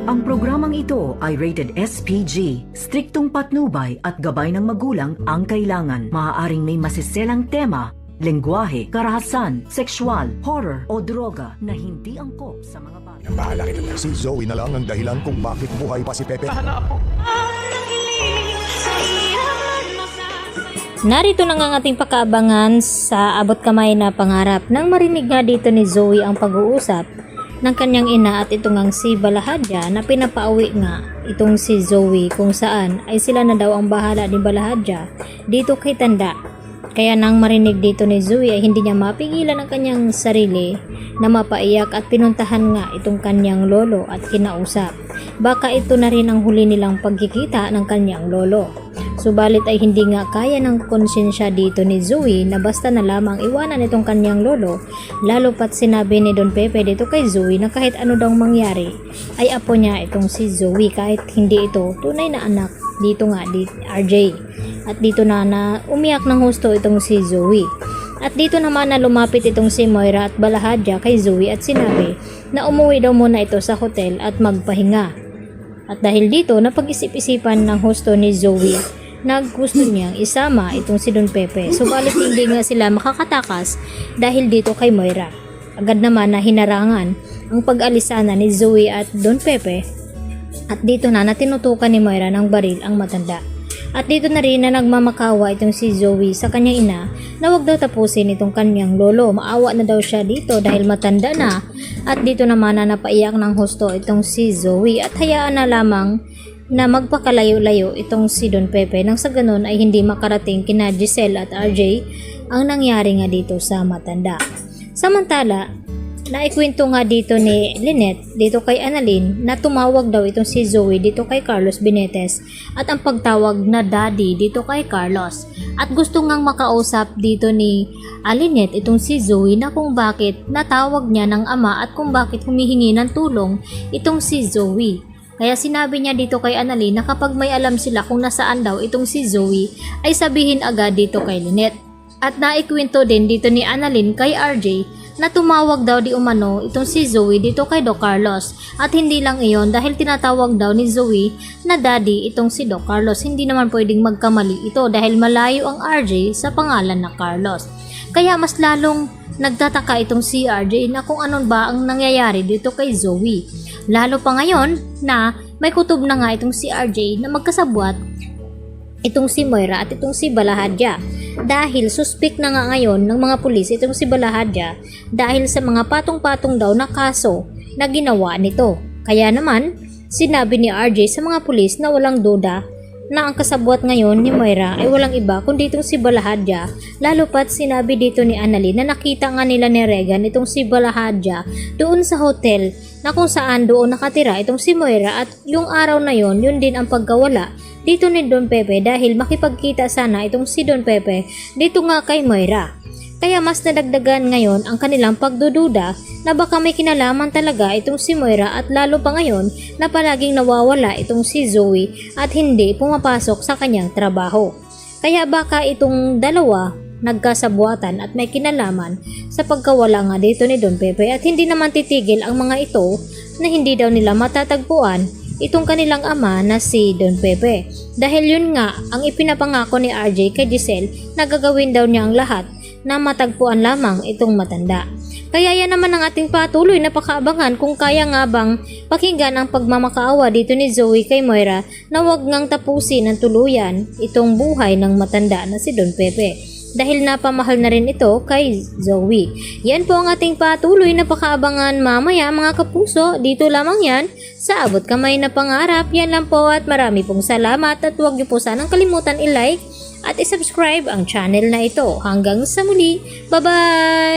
Ang programang ito ay rated SPG. Striktong patnubay at gabay ng magulang ang kailangan. Maaaring may masiselang tema, lengguwahe, karahasan, sexual, horror o droga na hindi angkop sa mga bata. Bahala kita. Si Zoe na lang ang dahilan kung bakit buhay pa si Pepe. Narito na nga ang ating pakaabangan sa abot kamay na pangarap. Nang marinig nga dito ni Zoe ang pag-uusap ng kanyang ina at ito ngang si Balahadja na pinapauwi nga itong si Zoe kung saan ay sila na daw ang bahala ni Balahadja dito kay Tanda. Kaya nang marinig dito ni Zoe ay hindi niya mapigilan ang kanyang sarili na mapaiyak at pinuntahan nga itong kanyang lolo at kinausap. Baka ito na rin ang huli nilang pagkikita ng kanyang lolo. Subalit ay hindi nga kaya ng konsensya dito ni Zoe na basta na lamang iwanan itong kanyang lolo, lalo pat sinabi ni Don Pepe dito kay Zoe na kahit ano daw mangyari ay apo niya itong si Zoe kahit hindi ito tunay na anak dito nga di RJ. At dito na umiyak ng husto itong si Zoe. At dito naman na lumapit itong si Moira at Balahadja kay Zoe at sinabi na umuwi daw muna ito sa hotel at magpahinga. At dahil dito napag-isip-isipan ng husto ni Zoe na gusto niyang isama itong si Don Pepe. Subalit hindi nga sila makakatakas dahil dito kay Moira. Agad naman na hinarangan ang pag-alisana ni Zoe at Don Pepe at dito na tinutukan ni Moira ng baril ang matanda. At dito na rin na nagmamakawa itong si Zoe sa kanyang ina na wag daw tapusin itong kanyang lolo. Maawa na daw siya dito dahil matanda na. At dito naman na napaiyak ng husto itong si Zoe at hayaan na lamang na magpakalayo-layo itong si Don Pepe nang sa ganun ay hindi makarating kina Giselle at RJ ang nangyari nga dito sa matanda. Samantala, naikwento nga dito ni Lynette dito kay Annalyn na tumawag daw itong si Zoe dito kay Carlos Benitez at ang pagtawag na daddy dito kay Carlos. At gusto ngang makausap dito ni Lynette itong si Zoe na kung bakit natawag niya ng ama at kung bakit humihingi ng tulong itong si Zoe. Kaya sinabi niya dito kay Annalyn na kapag may alam sila kung nasaan daw itong si Zoe ay sabihin agad dito kay Lynette. At naikwento din dito ni Annalyn kay RJ na tumawag daw di umano itong si Zoe dito kay Doc Carlos. At hindi lang iyon dahil tinatawag daw ni Zoe na daddy itong si Doc Carlos. Hindi naman pwedeng magkamali ito dahil malayo ang RJ sa pangalan na Carlos. Kaya mas lalong nagtataka itong si RJ na kung anon ba ang nangyayari dito kay Zoe. Lalo pa ngayon na may kutob na nga itong si RJ na magkasabwat itong si Moira at itong si Balahadja. Dahil suspect na nga ngayon ng mga pulis itong si Balahadja dahil sa mga patong-patong daw na kaso na ginawa nito. Kaya naman, sinabi ni RJ sa mga pulis na walang duda na ang kasabwat ngayon ni Moira ay walang iba kundi itong si Balahadja. Lalo pat sinabi dito ni Annalyn na nakita nga nila ni Regan itong si Balahadja doon sa hotel na kung saan doon nakatira itong si Moira at yung araw na yon yun din ang pagkawala dito ni Don Pepe dahil makipagkita sana itong si Don Pepe dito nga kay Moira. Kaya mas nadagdagan ngayon ang kanilang pagdududa na baka may kinalaman talaga itong si Moira at lalo pa ngayon na palaging nawawala itong si Zoe at hindi pumapasok sa kanyang trabaho. Kaya baka itong dalawa nagkasabuatan at may kinalaman sa pagkawala nga dito ni Don Pepe at hindi naman titigil ang mga ito na hindi daw nila matatagpuan itong kanilang ama na si Don Pepe. Dahil yun nga ang ipinapangako ni RJ kay Giselle na gagawin daw niya ang lahat na matagpuan lamang itong matanda. Kaya yan naman ang ating patuloy na pakaabangan kung kaya nga bang pakinggan ang pagmamakaawa dito ni Zoe kay Moira na wag ngang tapusin ng tuluyan itong buhay ng matanda na si Don Pepe. Dahil napamahal na rin ito kay Zoe. Yan po ang ating patuloy na pakaabangan mamaya mga kapuso. Dito lamang yan sa Abot Kamay na Pangarap. Yan lang po at marami pong salamat at huwag niyo po sanang kalimutan i-like at i-subscribe ang channel na ito. Hanggang sa muli. Bye-bye!